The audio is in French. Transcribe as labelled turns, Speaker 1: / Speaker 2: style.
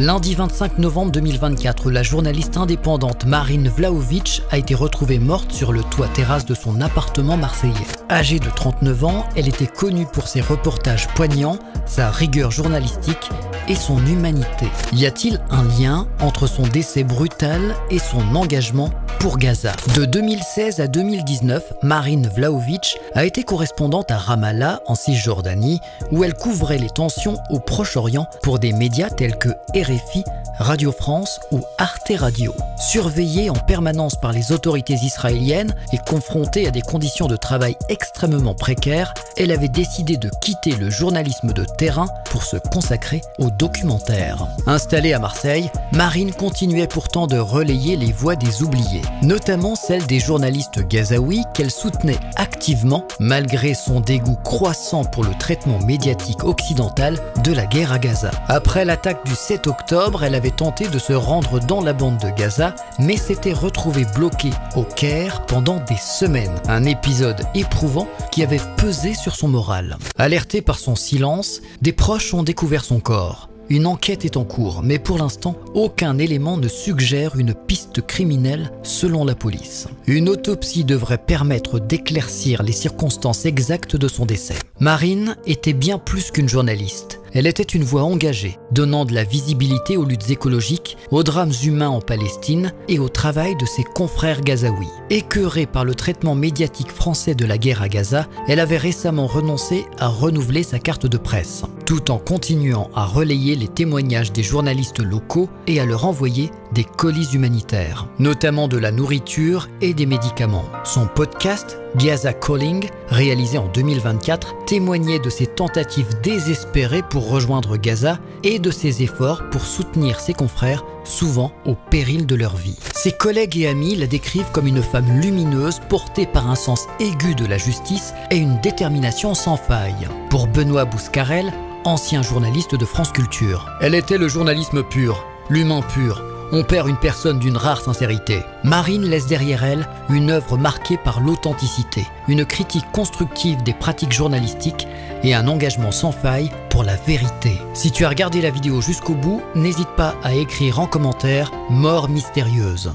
Speaker 1: Lundi 25 novembre 2024, la journaliste indépendante Marine Vlahovic a été retrouvée morte sur le toit-terrasse de son appartement marseillais. Âgée de 39 ans, elle était connue pour ses reportages poignants, sa rigueur journalistique et son humanité. Y a-t-il un lien entre son décès brutal et son engagement pour Gaza? De 2016 à 2019, Marine Vlahovic a été correspondante à Ramallah, en Cisjordanie, où elle couvrait les tensions au Proche-Orient pour des médias tels que RFI, Radio France ou Arte Radio. Surveillée en permanence par les autorités israéliennes et confrontée à des conditions de travail extrêmement précaires, elle avait décidé de quitter le journalisme de terrain pour se consacrer au documentaire. Installée à Marseille, Marine continuait pourtant de relayer les voix des oubliés, notamment celles des journalistes gazaouis qu'elle soutenait activement malgré son dégoût croissant pour le traitement médiatique occidental de la guerre à Gaza. Après l'attaque du 7 octobre, elle avait tenté de se rendre dans la bande de Gaza, mais s'était retrouvée bloquée au Caire pendant des semaines. Un épisode éprouvant qui avait pesé sur son moral. Alertée par son silence, des proches ont découvert son corps. Une enquête est en cours, mais pour l'instant, aucun élément ne suggère une piste criminelle selon la police. Une autopsie devrait permettre d'éclaircir les circonstances exactes de son décès. Marine était bien plus qu'une journaliste. Elle était une voix engagée, donnant de la visibilité aux luttes écologiques, aux drames humains en Palestine et au travail de ses confrères gazaouis. Écœurée par le traitement médiatique français de la guerre à Gaza, elle avait récemment renoncé à renouveler sa carte de presse, tout en continuant à relayer les témoignages des journalistes locaux et à leur envoyer des colis humanitaires, notamment de la nourriture et des médicaments. Son podcast Gaza Calling, réalisé en 2024, témoignait de ses tentatives désespérées pour rejoindre Gaza et de ses efforts pour soutenir ses confrères, souvent au péril de leur vie. Ses collègues et amis la décrivent comme une femme lumineuse portée par un sens aigu de la justice et une détermination sans faille. Pour Benoît Bouscarel, ancien journaliste de France Culture, elle était le journalisme pur, l'humain pur. On perd une personne d'une rare sincérité. Marine laisse derrière elle une œuvre marquée par l'authenticité, une critique constructive des pratiques journalistiques et un engagement sans faille pour la vérité. Si tu as regardé la vidéo jusqu'au bout, n'hésite pas à écrire en commentaire « Mort mystérieuse ».